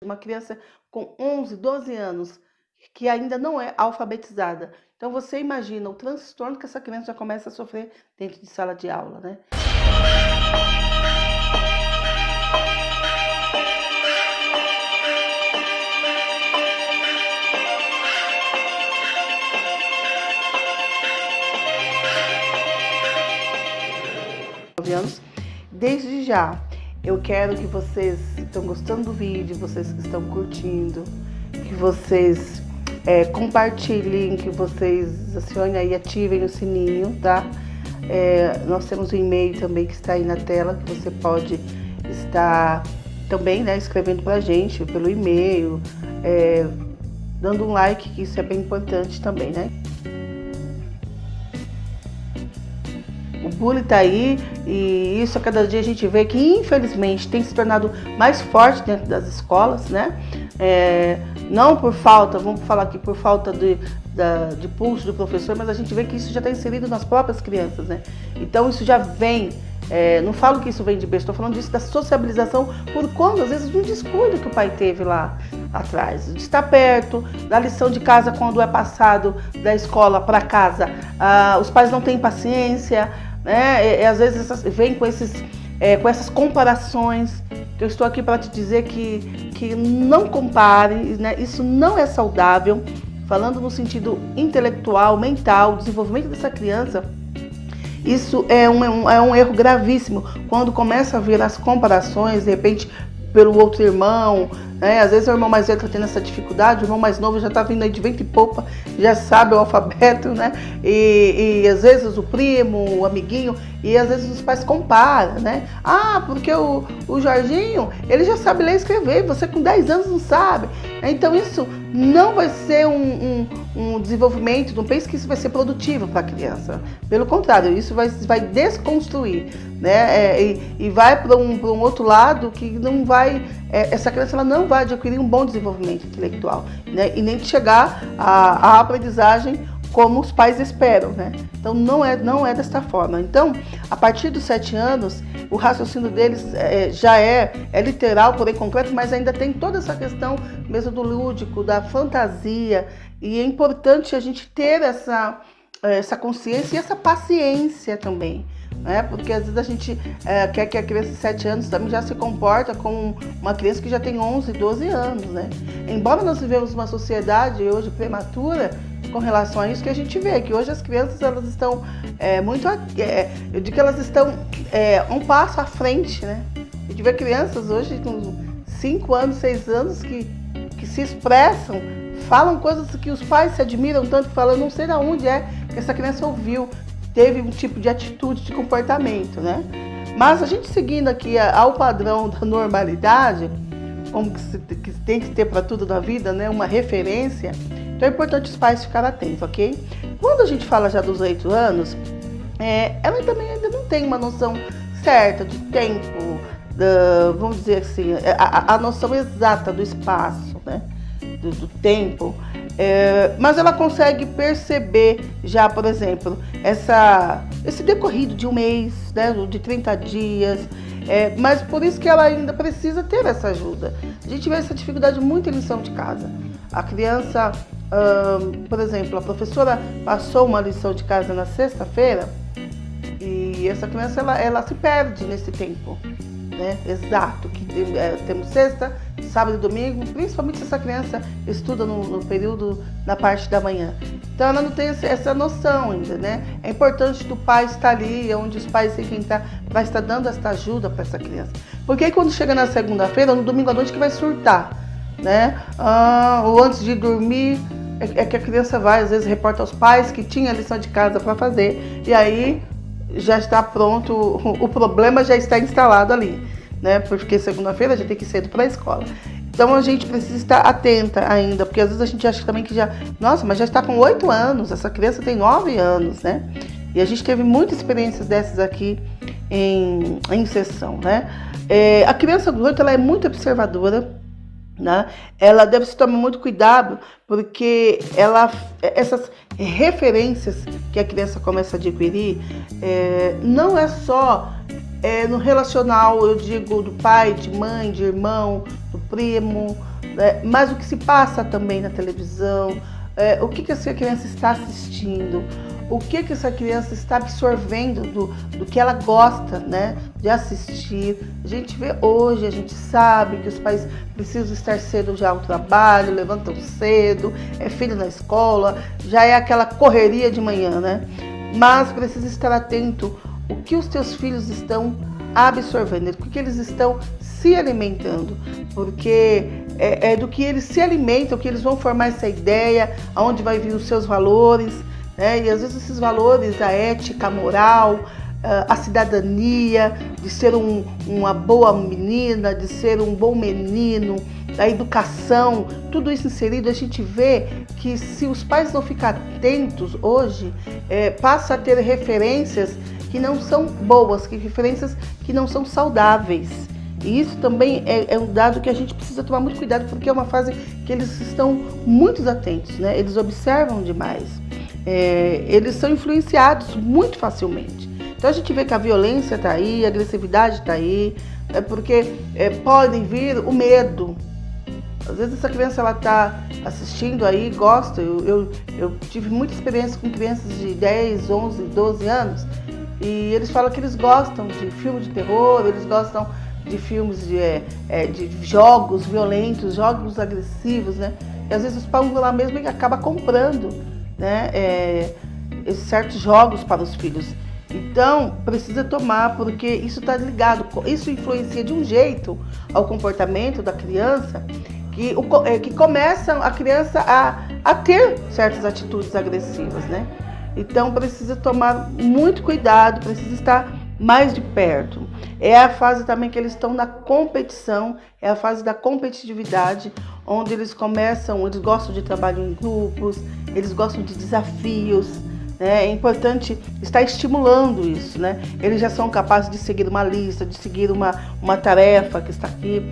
uma criança com 11, 12 anos, que ainda não é alfabetizada. Então você imagina o transtorno que essa criança já começa a sofrer dentro de sala de aula, né? Anos. Desde já, eu quero que vocês estão gostando do vídeo, vocês que estão curtindo, que vocês compartilhem, que vocês acionem aí, ativem o sininho, tá? Nós temos um e-mail também que está aí na tela, que você pode estar também, né, escrevendo pra gente pelo e-mail, dando um like, que isso é bem importante também, né? O bullying tá aí e isso a cada dia a gente vê que infelizmente tem se tornado mais forte dentro das escolas, né? Não por falta, vamos falar aqui por falta de pulso do professor, mas a gente vê que isso já está inserido nas próprias crianças, né? Então isso já vem, não falo que isso vem de berço, estou falando disso da sociabilização por conta, às vezes, de um descuido que o pai teve lá atrás, de estar perto, da lição de casa quando é passado da escola para casa, os pais não têm paciência, né? Às vezes vem com essas comparações, que eu estou aqui para te dizer que não compare, né? Isso não é saudável, falando no sentido intelectual, mental, desenvolvimento dessa criança. Isso é um erro gravíssimo, quando começa a vir as comparações, de repente, pelo outro irmão, né? Às vezes o irmão mais velho está tendo essa dificuldade, o irmão mais novo já está vindo aí de vento e popa, já sabe o alfabeto, né? E às vezes o primo, o amiguinho, e às vezes os pais comparam, né? Porque o Jorginho, ele já sabe ler e escrever, você com 10 anos não sabe. Então isso não vai ser um desenvolvimento, não pense que isso vai ser produtivo para a criança. Pelo contrário, isso vai desconstruir, né? E vai para um outro lado que não vai, essa criança ela não vai adquirir um bom desenvolvimento intelectual, né? E nem chegar à aprendizagem como os pais esperam, né? Então não é desta forma. Então, a partir dos 7 anos, o raciocínio deles já é literal, porém concreto, mas ainda tem toda essa questão mesmo do lúdico, da fantasia, e é importante a gente ter essa consciência e essa paciência também, né? Porque às vezes a gente quer que a criança de 7 anos também já se comporta como uma criança que já tem 11, 12 anos, né? Embora nós vivemos uma sociedade hoje prematura com relação a isso, que a gente vê que hoje as crianças elas estão eu digo que elas estão um passo à frente, né? A gente vê crianças hoje com 5 anos, 6 anos que se expressam, falam coisas que os pais se admiram tanto, que falam, não sei de onde que essa criança ouviu, teve um tipo de atitude, de comportamento, né? Mas a gente seguindo aqui ao padrão da normalidade, como que tem que ter para tudo na vida, né? Uma referência. Então é importante os pais ficarem atentos, ok? Quando a gente fala já dos 8 anos, ela também ainda não tem uma noção certa de tempo, vamos dizer assim, a noção exata do espaço, né? Do tempo, mas ela consegue perceber já, por exemplo, esse decorrido de um mês, né? De 30 dias, mas por isso que ela ainda precisa ter essa ajuda. A gente vê essa dificuldade muito em lição de casa. A criança, por exemplo, a professora passou uma lição de casa na sexta-feira e essa criança ela se perde nesse tempo, né? Exato, que temos sexta, sábado e domingo, principalmente se essa criança estuda no período, na parte da manhã. Então ela não tem essa noção ainda, né? É importante o pai estar ali, onde os pais têm que estar, para estar dando essa ajuda para essa criança. Porque aí quando chega na segunda-feira, no domingo à noite que vai surtar, né? Ou antes de dormir, que a criança vai, às vezes reporta aos pais que tinha lição de casa para fazer, e aí já está pronto, o problema já está instalado ali, né? Porque segunda-feira a gente tem que ir cedo para a escola. Então a gente precisa estar atenta ainda, porque às vezes a gente acha também que mas já está com 8 anos, essa criança tem 9 anos, né? E a gente teve muitas experiências dessas aqui em sessão, né? A criança dos 8, ela é muito observadora, né? Ela deve se tomar muito cuidado, porque essas referências que a criança começa a adquirir não é só no relacional, eu digo do pai, de mãe, de irmão, do primo, né? Mas o que se passa também na televisão, o que essa criança está assistindo, o que essa criança está absorvendo do que ela gosta, né, de assistir. A gente vê hoje, a gente sabe que os pais precisam estar cedo já ao trabalho, levantam cedo, é filho na escola, já é aquela correria de manhã, né? Mas precisa estar atento o que os teus filhos estão absorvendo, o que eles estão se alimentando, porque é do que eles se alimentam que eles vão formar essa ideia, aonde vai vir os seus valores, né? E às vezes esses valores, a ética, a moral, a cidadania, de ser uma boa menina, de ser um bom menino, a educação, tudo isso inserido, a gente vê que se os pais não ficarem atentos hoje, passa a ter referências que não são boas, referências que não são saudáveis. E isso também é um dado que a gente precisa tomar muito cuidado, porque é uma fase que eles estão muito atentos, né? Eles observam demais, eles são influenciados muito facilmente. Então a gente vê que a violência está aí, a agressividade está aí, porque podem vir o medo. Às vezes essa criança ela está assistindo aí, gosta. Eu tive muita experiência com crianças de 10, 11, 12 anos e eles falam que eles gostam de filmes de terror, eles gostam de filmes de jogos violentos, jogos agressivos, né? E às vezes os pais vão lá mesmo e acabam comprando, né, esses certos jogos para os filhos. Então, precisa tomar, porque isso está ligado, isso influencia de um jeito ao comportamento da criança, que começa a criança a ter certas atitudes agressivas, né? Então, precisa tomar muito cuidado, precisa estar mais de perto. É a fase também que eles estão na competição, é a fase da competitividade, onde eles gostam de trabalho em grupos, eles gostam de desafios, né? É importante estar estimulando isso, né? Eles já são capazes de seguir uma lista, de seguir uma tarefa que está aqui,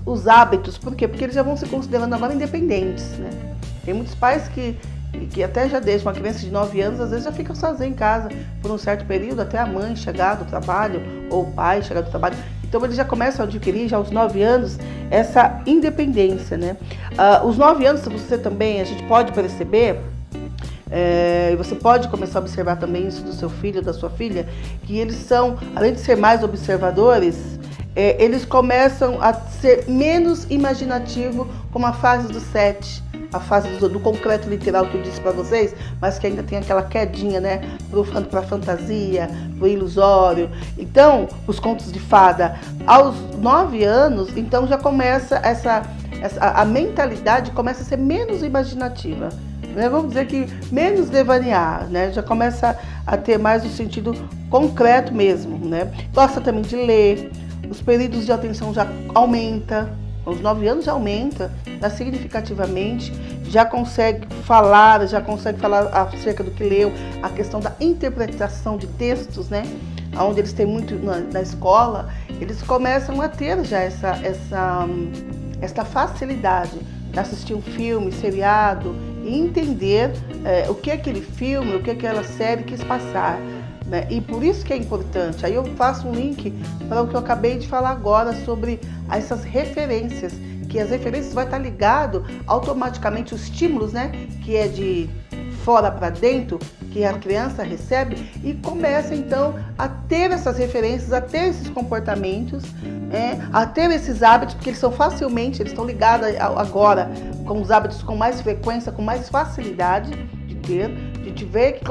os hábitos. Por quê? Porque eles já vão se considerando agora independentes, né? Tem muitos pais que até já deixam uma criança de 9 anos, às vezes já fica sozinha em casa por um certo período, até a mãe chegar do trabalho, ou o pai chegar do trabalho. Então eles já começam a adquirir, já aos 9 anos, essa independência, né? Os 9 anos, você também, a gente pode perceber, você pode começar a observar também isso do seu filho, da sua filha, que eles são, além de ser mais observadores, eles começam a ser menos imaginativos, como a fase do 7, a fase do concreto literal que eu disse para vocês, mas que ainda tem aquela quedinha, né, para a fantasia, para o ilusório. Então, os contos de fada, aos 9 anos, então já começa a mentalidade começa a ser menos imaginativa, né? Vamos dizer que menos devanear, né? Já começa a ter mais o sentido concreto mesmo, né? Gosta também de ler, os períodos de atenção já aumenta, aos 9 anos já aumenta, significativamente, já consegue falar acerca do que leu, a questão da interpretação de textos, né? Onde eles têm muito na escola, eles começam a ter já essa facilidade de assistir um filme, seriado, e entender o que aquele filme, o que aquela série quis passar, né? E por isso que é importante. Aí eu faço um link para o que eu acabei de falar agora sobre essas referências, que as referências vai estar ligado automaticamente os estímulos, né? Que é de fora para dentro, que a criança recebe e começa então a ter essas referências, a ter esses comportamentos, a ter esses hábitos, porque eles estão ligados agora com os hábitos com mais frequência, com mais facilidade de ter. A gente vê que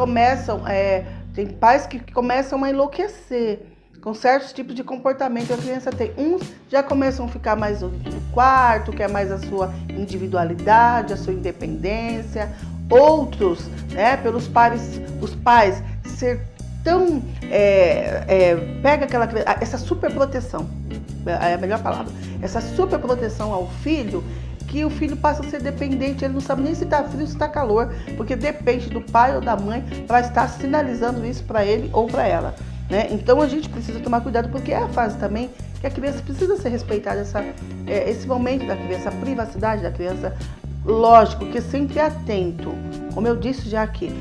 tem pais que começam a enlouquecer com certos tipos de comportamento. A criança tem uns já começam a ficar mais no quarto, quer mais a sua individualidade, a sua independência. Outros, né, pelos os pais ser tão pega essa superproteção, é a melhor palavra, essa superproteção ao filho, que o filho passa a ser dependente, ele não sabe nem se está frio, se está calor, porque depende do pai ou da mãe para estar sinalizando isso para ele ou para ela, né? Então a gente precisa tomar cuidado, porque é a fase também que a criança precisa ser respeitada, esse momento da criança, a privacidade da criança. Lógico que sempre atento, como eu disse já aqui,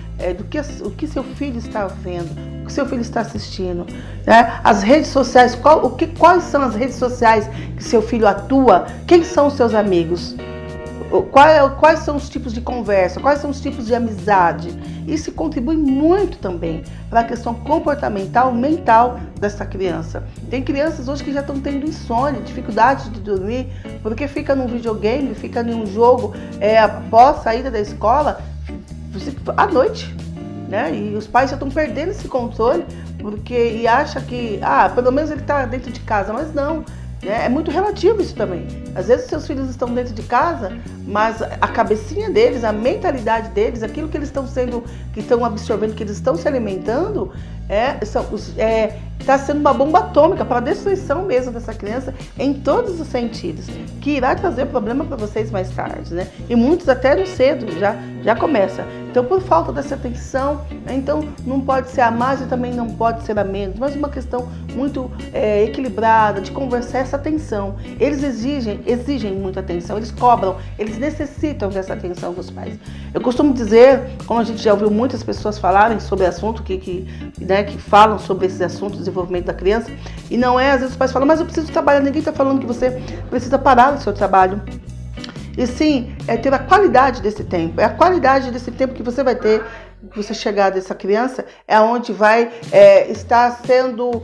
o que seu filho está vendo, que o seu filho está assistindo, né? As redes sociais, quais são as redes sociais que seu filho atua? Quem são os seus amigos? Quais são os tipos de conversa? Quais são os tipos de amizade? Isso contribui muito também para a questão comportamental, mental dessa criança. Tem crianças hoje que já estão tendo insônia, dificuldade de dormir, porque fica num videogame, fica em um jogo após a saída da escola, à noite, né? E os pais já estão perdendo esse controle e acham que, pelo menos ele está dentro de casa, mas não. É muito relativo isso também. Às vezes seus filhos estão dentro de casa, mas a cabecinha deles, a mentalidade deles, aquilo que eles estão que estão absorvendo, que eles estão se alimentando, está sendo uma bomba atômica para a destruição mesmo dessa criança em todos os sentidos, que irá trazer problema para vocês mais tarde, né? E muitos até no cedo já começa. Então, por falta dessa atenção, então não pode ser a mais e também não pode ser a menos, mas uma questão muito equilibrada de conversar essa atenção. Eles exigem muita atenção, eles cobram, eles necessitam dessa atenção dos pais. Eu costumo dizer, como a gente já ouviu muitas pessoas falarem sobre assunto que falam sobre esse assunto, desenvolvimento da criança, e não às vezes os pais falam, mas eu preciso trabalhar, ninguém está falando que você precisa parar o seu trabalho. E sim, ter a qualidade desse tempo. É a qualidade desse tempo que você vai ter, que você chegar dessa criança, é onde vai estar sendo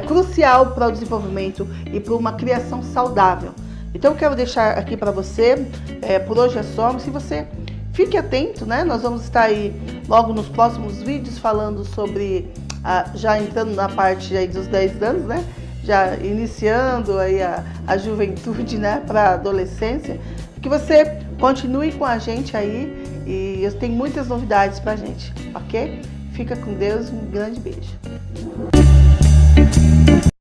crucial para o desenvolvimento e para uma criação saudável. Então eu quero deixar aqui para você, por hoje é só, se você fique atento, né? Nós vamos estar aí logo nos próximos vídeos falando sobre, já entrando na parte aí dos 10 anos, né? Já iniciando aí a juventude, né, para a adolescência, que você continue com a gente aí e eu tenho muitas novidades pra gente, ok? Fica com Deus, um grande beijo.